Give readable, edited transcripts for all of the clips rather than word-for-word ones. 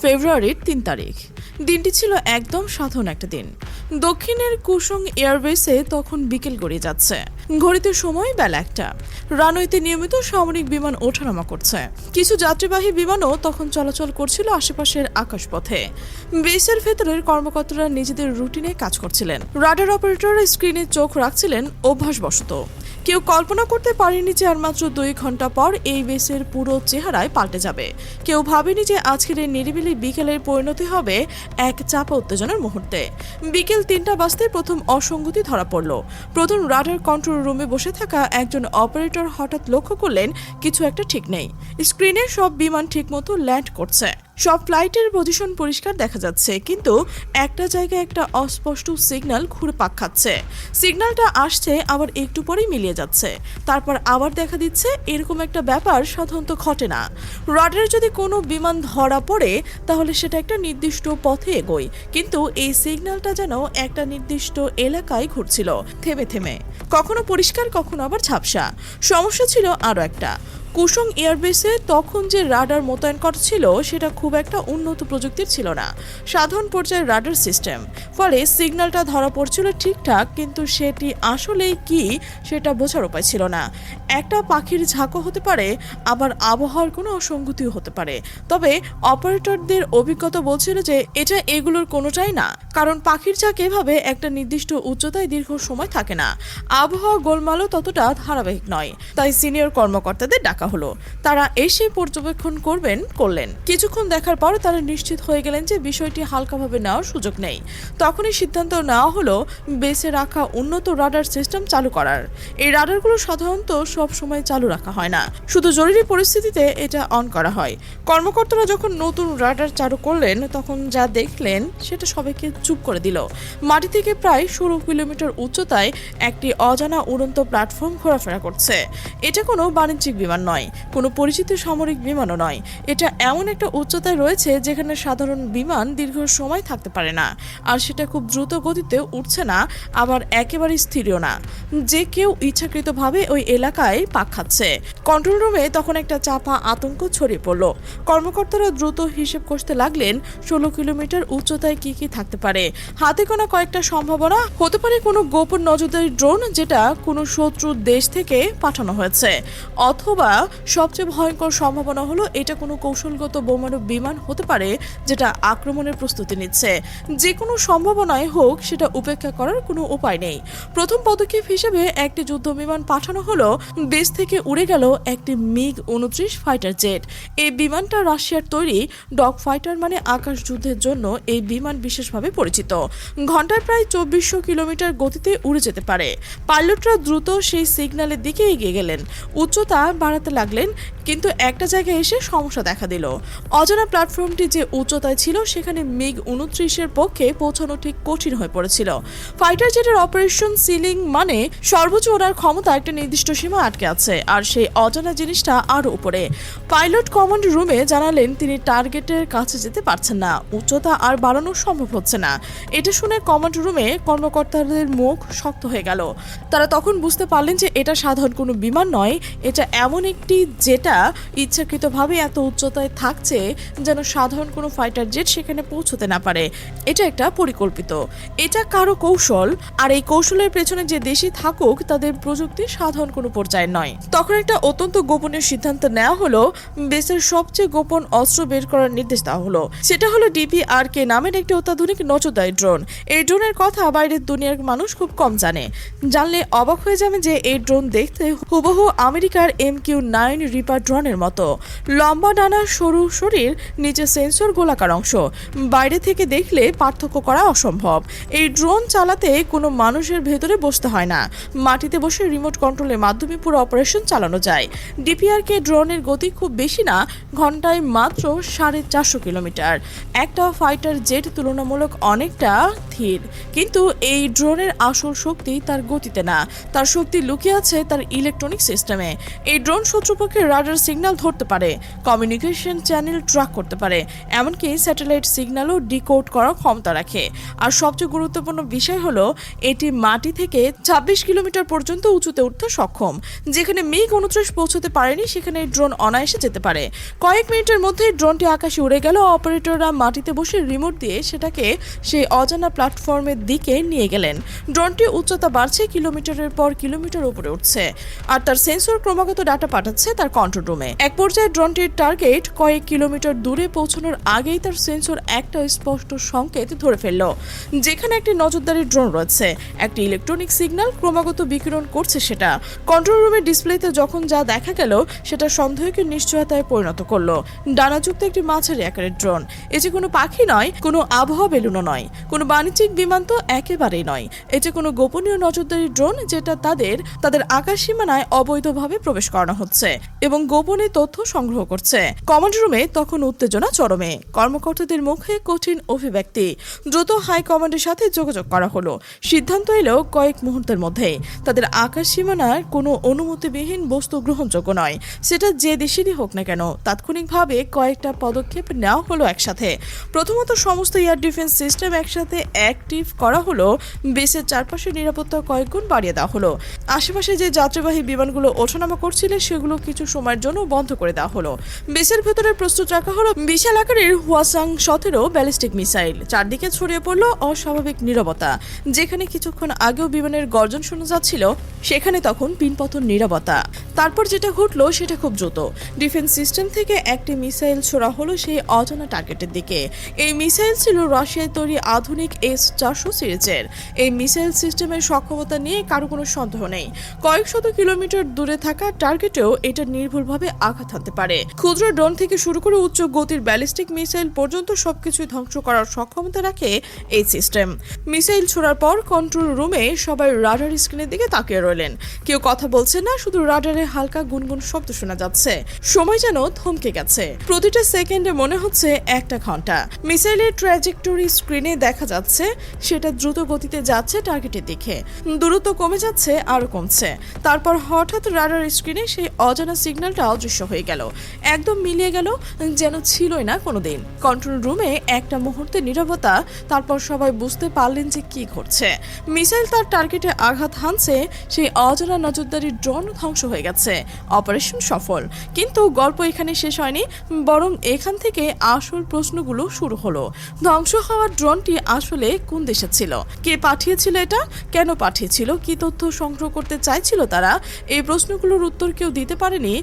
ফেব্রুয়ারির ৩ তারিখ। দিনটি ছিল একদম সাধারণ একটা দিন। দক্ষিণের কুসুং এয়ারবেসে তখন বিকেল গড়িয়ে যাচ্ছে। ঘড়িতে সময় বেলা ১টা। রানওয়েতে নিয়মিত সামরিক বিমান ওঠানামা করছে। কিছু যাত্রীবাহী বিমানও তখন চলাচল করছিল আশেপাশের আকাশপথে। বেসের ভেতরের কর্মকর্তারা নিজেদের রুটিনে কাজ করছিলেন। রাডার অপারেটর স্ক্রিনে চোখ রাখছিলেন অভ্যাসবশত। কেউ কল্পনা করতে পারেনি যে আর মাত্র ২ ঘন্টা পর এই বেসের পুরো চেহারায় পাল্টে যাবে। কেউ ভাবেনি যে আজকের এই নিরিবিলি বিকেলের পরিণতি হবে এক চাপা উত্তেজনার মুহূর্তে। বিকেল ৩টা বাজতে প্রথম অসঙ্গতি ধরা পড়ল। প্রথম রাডার কন্ট্রোল রুমে বসে থাকা একজন অপারেটর হঠাৎ লক্ষ্য করলেন কিছু একটা ঠিক নেই। স্ক্রিনে সব বিমান ঠিকমতো ল্যান্ড করছে, সব ফ্লাইটের পজিশন পরিষ্কার দেখা যাচ্ছে, কিন্তু একটা জায়গায় একটা অস্পষ্ট সিগন্যাল ঘুরে পাক খাচ্ছে। সিগন্যালটা আসছে আবার একটু পরেই মিলিয়ে যাচ্ছে, তারপর আবার দেখা দিচ্ছে। এরকম একটা ব্যাপার সাধারণত ঘটে না। রাডারে যদি কোনো বিমান ধরা পড়ে তাহলে সেটা একটা নির্দিষ্ট পথে এগোয়, কিন্তু এই সিগন্যালটা যেন একটা নির্দিষ্ট এলাকায় ঘুরছিল থেমে থেমে, কখনো পরিষ্কার কখনো আবার ঝাপসা। সমস্যা ছিল আরও একটা। কুসুং এয়ারবেসে তখন যে রাডার মোতায়েন করা ছিল সেটা খুব একটা উন্নত প্রযুক্তির ছিল না, সাধারণ পর্যায়ের রাডার সিস্টেম। ফলে সিগন্যালটা ধরা পড়ছিল ঠিকঠাক, কিন্তু সেটি আসলেই কি সেটা বোঝার উপায় ছিল না। একটা পাখির ঝাঁকও হতে পারে, আবার আবহাওয়ার কোনো অসঙ্গতিও হতে পারে। তবে অপারেটরদের অভিজ্ঞতা বলছিল যে এটা এগুলোর কোনোটাই না, কারণ পাখির ঝাঁক এভাবে একটা নির্দিষ্ট উচ্চতায় দীর্ঘ সময় থাকে না। আবহাওয়া গোলমালও ততটা ধারাবাহিক নয়। তাই সিনিয়র কর্মকর্তাদের ডাকা হলো। তারা এসে পর্যবেক্ষণ করলেন। কিছুক্ষণ দেখার পর তারা নিশ্চিত হয়ে গেলেন যে বিষয়টি হালকাভাবে নেওয়ার সুযোগ নেই। তখনই সিদ্ধান্ত নেওয়া হলো বেসে রাখা উন্নত রাডার সিস্টেম চালু করার। এই রাডারগুলো সাধারণত সব সময় চালু রাখা হয় না, শুধু জরুরি পরিস্থিতিতে এটা অন করা হয়। কর্মকর্তারা যখন নতুন রাডার চালু করলেন তখন যা দেখলেন সেটা সবাইকে চুপ করে দিল। মাটি থেকে প্রায় ১৬ কিলোমিটার উচ্চতায় একটি অজানা উড়ন্ত প্ল্যাটফর্ম ঘোরাফেরা করছে। এটা কোনো বাণিজ্যিক বিমান নয়, কোনো পরিচিত সামরিক বিমানও নয়। এটা এমন একটা উচ্চতায় রয়েছে যেখানে সাধারণ বিমান দীর্ঘ সময় থাকতে পারে না, আর সেটা খুব দ্রুত গতিতে উঠছে না, আবার একেবারে স্থিরও না যে কেউ ইচ্ছাকৃতভাবে ওই এলাকায় পাক খাচ্ছে। কন্ট্রোল রুমে তখন একটা চাপা আতঙ্ক ছড়িয়ে পড়ল। কর্মকর্তারা দ্রুত হিসেব করতে লাগলেন ১৬ কিলোমিটার উচ্চতায় কি কি থাকতে পারে। হাতে গোনা কয়েকটা সম্ভাবনা হতে পারে কোনো গোপন নজরদারি ড্রোন যেটা কোনো শত্রুর দেশ থেকে পাঠানো হয়েছে, অথবা সবচেয়ে ভয়ঙ্কর সম্ভাবনা হলো এটা কোনো কৌশলগত বোমারু বিমান হতে পারে যেটা আক্রমণের প্রস্তুতি নিচ্ছে। যে কোনো সম্ভাবনায় হোক সেটা উপেক্ষা করার কোনো উপায় নেই। প্রথম পদক্ষেপ হিসেবে একটি যুদ্ধ বিমান পাঠানো হলো। দেশ থেকে উড়ে গেল একটি MiG-29 ফাইটার জেট। এই বিমানটা রাশিয়ার তৈরি ডগ ফাইটার, মানে আকাশ যুদ্ধের জন্য এই বিমান বিশেষভাবে পরিচিত। ঘন্টায় প্রায় ২৪০০ কিলোমিটার গতিতে উড়ে যেতে পারে। পাইলটরা দ্রুত সেই সিগন্যালের দিকে এগিয়ে গেলেন, উচ্চতা বাড়াতে লাগলেন, কিন্তু একটা জায়গায় এসে সমস্যা দেখা দিল। অজানা প্ল্যাটফর্মটি যে উচ্চতায় ছিল সেখানে MiG-29-এর পক্ষে পৌঁছানো ঠিক কঠিন হয়ে পড়েছিল। ফাইটার জেটের অপারেশন সিলিং, মানে সর্বোচ্চ ওড়ার ক্ষমতা একটা নির্দিষ্ট সীমা আটকে আছে, আর সেই অজানা জিনিসটা আরও উপরে। পাইলট কমান্ড রুমে জানালেন তিনি টার্গেটের কাছে যেতে পারছেন না, উচ্চতা আর বাড়ানো সম্ভব হচ্ছে না। এটা শুনে কমান্ড রুমে কর্মকর্তাদের মুখ শক্ত হয়ে গেল। তারা তখন বুঝতে পারলেন যে এটা সাধারণ কোনো বিমান নয়, এটা এমন একটি যেটা ইচ্ছাকৃতভাবে এত উচ্চতায় থাকছে যেন সাধারণ কোনো ফাইটার জেট সেখানে পৌঁছতে না পারে। এটা একটা পরিকল্পিত, এটা কারো কৌশল, আর এই কৌশলের পেছনে যে দেশই থাকুক তাদের প্রযুক্তি সাধারণ কোনো পর্যায়ে নয়। তখন একটা অত্যন্ত গোপনীয় সিদ্ধান্ত নেওয়া হলো। বেসের সবচেয়ে গোপন অস্ত্র বের করার নির্দেশ দেওয়া হলো। সেটা হলো DPRK নামের একটি অত্যাধুনিক নজরদারি ড্রোন। এই ড্রোনের কথা বাইরের দুনিয়ার মানুষ খুব কম জানলে অবাক হয়ে যাবে যে এই ড্রোন দেখতে হুবহু আমেরিকার MQ-9 রিপার ড্রোনের মতো। লম্বা ডানা, সরু শরীর, নিচে সেন্সর, গোলাকার অংশ। বাইরে থেকে দেখলে পার্থক্য করা অসম্ভব। এই ড্রোন চালাতে কোনো মানুষের ভেতরে বসতে হয় না, মাটিতে বসে রিমোট কন্ট্রোলের মাধ্যমে পুরো অপারেশন চালানো যায়। DPRK ড্রোনের গতি খুব বেশি না, ঘন্টায় মাত্র 450 কিলোমিটার। একটা ফাইটার জেট তুলনামূলক অনেকটা ধীর, কিন্তু এই ড্রোনের আসল শক্তি তার গতিতে না, তার শক্তি লুকিয়ে আছে তার ইলেকট্রনিক সিস্টেমে। এই ড্রোন শত্রুপক্ষের রাডার সিগন্যাল ধরতে পারে, কমিউনিকেশন চ্যানেল ট্র্যাক করতে পারে, এমনকি স্যাটেলাইট সিগন্যালও ডিকোড করার ক্ষমতা রাখে। আর সবচেয়ে গুরুত্বপূর্ণ বিষয় হলো এটি মাটি থেকে 26 কিলোমিটার পর্যন্ত উঁচুতে উঠতে সক্ষম। যেখানে মিগ-29 পৌঁছতে পারেনি সেখানে ড্রোন অনায়াসে যেতে পারে। কয়েক মিনিটের মধ্যে ড্রোনটি আকাশে উড়ে গেল। অপারেটররা মাটিতে বসে রিমোট দিয়ে সেটাকে সেই অজানা প্ল্যাটফর্মের দিকে নিয়ে গেলেন। ড্রোনটির উচ্চতা বাড়ছে, কিলোমিটারের পর কিলোমিটার উপরে উঠছে, আর তার সেন্সর ক্রমাগত ডাটা পাঠাচ্ছে তার কন্ট্রোল রুমে। এক পর্যায়ে ড্রোনটির টার্গেট কয়েক কিলোমিটার দূরে পৌঁছানোর আগেই তার সেন্সর একটা স্পষ্ট সংকেত ধরে ফেলল, যেখানে একটি নজরদারি ড্রোন রয়েছে। একটি ইলেকট্রনিক সিগন্যাল ক্রমাগত বিকিরণ করছে সেটা। কন্ট্রোল রুমের ডিসপ্লেতে যখন যা দেখা গেল সেটা সন্দেহকে নিশ্চয়তায় পরিণত করলো। ডানাযুক্ত একটি মাঝারি আকারের ড্রোন। এ যে কোনো পাখি নয়, কোনো আবহাওয়া বেলুনও নয়, কোনো বাণিজ্যিক বিমান তো একেবারেই নয়। এ যে কোনো গোপনীয় নজরদারি ড্রোন, যেটা তাদের আকাশ সীমানায় অবৈধভাবে প্রবেশ করানো হচ্ছে এবং গোপনে তথ্য সংগ্রহ করছে। কমান্ড রুমে তখন উত্তেজনা চরমে। কর্মকর্তাদের মুখে কঠিন অভিব্যক্তি। দ্রুত হাই কমান্ডের সাথে যোগাযোগ করা হলো। সিদ্ধান্ত এলো কয়েক মুহূর্তের মধ্যে তাদের আকাশ সীমানার কোনো অনুমতিবিহীন বস্তু গ্রহণযোগ্য নয়, সেটা যে দেশেরই হোক না কেন। তাৎক্ষণিকভাবে কয়েকটা পদক্ষেপ নেওয়া হলো একসাথে। প্রথমত সমস্ত এয়ার ডিফেন্স সিস্টেম একসাথে অ্যাক্টিভ করা হলো। বেসের চারপাশে নিরাপত্তা কয়েকগুণ বাড়িয়ে দেওয়া হলো। আশেপাশে যে যাত্রীবাহী বিমানগুলো ওঠানামা করছিল সেগুলো কিছু সময়ের জন্য বন্ধ করে দেওয়া হলো। বেসের ভেতরে প্রস্তুত রাখা হলো বিশাল আকারের হুয়াসাং-17 ব্যালিস্টিক মিসাইল। চারদিকে ছড়িয়ে পড়লো অস্বাভাবিক নীরবতা। যেখানে কিছুক্ষণ আগেও বিমানের গর্জন শোনা যাচ্ছিল সেখানে তখন পিনপতন নীরবতা। তারপর যেটা ঘটলো সেটা খুব দ্রুত। ডিফেন্স সিস্টেম থেকে একটি মিসাইল ছোড়া হলো সেই অজানা টার্গেটের দিকে। এই মিসাইল ছিল রাশিয়ায় তৈরি আধুনিক S-400 সিরিজের। এই মিসাইল সিস্টেমের সক্ষমতা নিয়ে কারো কোনো সন্দেহ নেই। কয়েক শত কিলোমিটার দূরে থাকা টার্গেটেও এটা নির্ভুলভাবে আঘাত হানতে পারে। ক্ষুদ্র ড্রোন থেকে শুরু করে উচ্চ গতির ব্যালিস্টিক মিসাইল পর্যন্ত সবকিছুই ধ্বংস করার সক্ষমতা রাখে এই সিস্টেম। মিসাইল ছোড়ার পর কন্ট্রোল রুমে সবাই রাডার স্ক্রিনের দিকে তাকিয়ে রইলেন। কেউ কথা বলছে না, শুধু রাডারে হালকা গুনগুন শব্দ শোনা যাচ্ছে। সময় যেন থমকে গেছে। প্রতিটা সেকেন্ডে মনে হচ্ছে একটা ঘন্টা। মিসাইলের ট্র্যাজেক্টরি স্ক্রিনে দেখা যাচ্ছে সেটা দ্রুত গতিতে যাচ্ছে টার্গেটের দিকে। দূরত্ব কমে যাচ্ছে, আরো কমছে। তারপর হঠাৎ রাডার স্ক্রিনে সেই অজানা সিগন্যালটা অদৃশ্য হয়ে গেল। একদম মিলিয়ে গেল, যেন ছিলই না কোনোদিন। কন্ট্রোল রুমে একটা মুহূর্তে নীরবতা। তারপর সবাই বুঝতে পারলেন যে কি ঘটছে। মিসাইল তার টার্গেটে আঘাত হানছে, সেই অজানা নজরদারি ড্রোন ধ্বংস হয়ে গেছে। অপারেশন সফল। কিন্তু গল্প এখানে শেষ হয়নি, বরং এখান থেকে আসল প্রশ্নগুলো শুরু হলো। ধ্বংস হওয়া ড্রোনটি আসলে কোন দেশে ছিল? কে পাঠিয়েছিল এটা? কেন পাঠিয়েছিল? কি তথ্য সংগ্রহ করতে চাইছিল তারা? এই প্রশ্নগুলোর উত্তর কেউ দিতে পারেনি,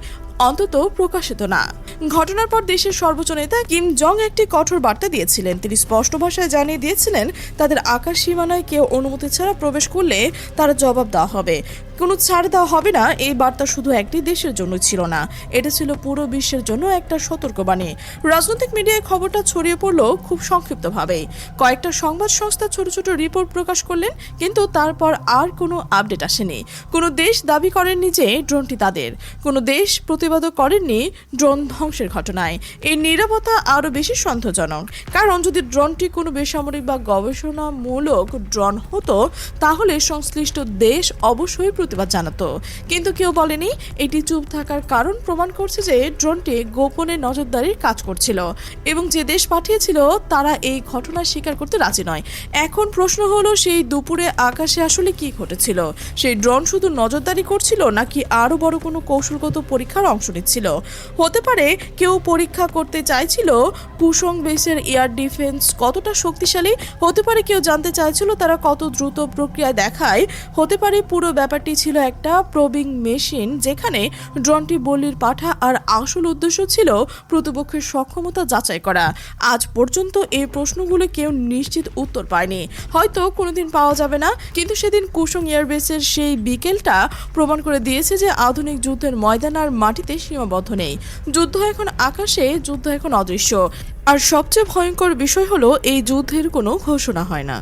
অন্তত প্রকাশিত না। ঘটনার পর দেশের সর্বোচ্চ নেতা কিম জং একটি কঠোর বার্তা দিয়েছিলেন। তিনি স্পষ্ট ভাষায় জানিয়ে দিয়েছিলেন তাদের আকাশ সীমানায় কেউ অনুমতি ছাড়া প্রবেশ করলে তারা জবাব দেওয়া হবে, কোনো ছাড় দেওয়া হবে না। এই বার্তা শুধু একটি দেশের জন্য ছিল না, এটা ছিল পুরো বিশ্বের জন্য একটা সতর্কবাণী। রাজনৈতিক মিডিয়ায় খবরটা ছড়িয়ে পড়লো খুব সংক্ষিপ্তভাবেই। কয়েকটা সংবাদ সংস্থা ছোট ছোট রিপোর্ট প্রকাশ করলেন, কিন্তু তারপর আর কোনো আপডেট আসেনি। কোনো দেশ দাবি করেননি যে ড্রোনটি তাদের। কোনো দেশ প্রতিবাদও করেননি ড্রোন ধ্বংসের ঘটনায়। এই নীরবতা আরও বেশি সন্দেহজনক, কারণ যদি ড্রোনটি কোনো বেসামরিক বা গবেষণামূলক ড্রোন হতো তাহলে সংশ্লিষ্ট দেশ অবশ্যই প্রতিবাদ জানাতো। কিন্তু কেউ বলেনি। এটি চুপ থাকার কারণ প্রমাণ করছে যে ড্রোনটি গোপনে নজরদারির কাজ করছিল এবং যে দেশ পাঠিয়েছিল তারা এই ঘটনা স্বীকার করতে রাজি নয়। এখন প্রশ্ন হলো, সেই দুপুরে আকাশে আসলে কি ঘটেছিল? সেই ড্রোন শুধু নজরদারি করছিল নাকি আরও বড় কোনো কৌশলগত পরীক্ষার অংশ নিচ্ছিল? হতে পারে কেউ পরীক্ষা করতে চাইছিল কুসং বেসের এয়ার ডিফেন্স কতটা শক্তিশালী। হতে পারে কেউ জানতে চাইছিল তারা কত দ্রুত প্রক্রিয়া দেখায়। হতে পারে পুরো ব্যাপারটি ছিল একটা প্রবিং মেশিন, যেখানে ড্রোনটি বলির পাঠা আর আসল উদ্দেশ্য ছিল প্রতিপক্ষের সক্ষমতা যাচাই করা। আজ পর্যন্ত এই প্রশ্নগুলো কেউ নিশ্চিত উত্তর পায়নি। হয়তো কোনোদিন পাওয়া যাবে না, কিন্তু সেদিন কুসং এয়ারবেসের সেই বিকেলটা প্রমাণ করে দিয়েছে যে আধুনিক যুদ্ধের ময়দান আর মাটিতে সীমাবদ্ধ নেই। যুদ্ধ এখন আকাশে, যুদ্ধ এখন অদৃশ্য। আর সবচেয়ে ভয়ঙ্কর বিষয় হলো এই যুদ্ধের কোনো ঘোষণা হয় না।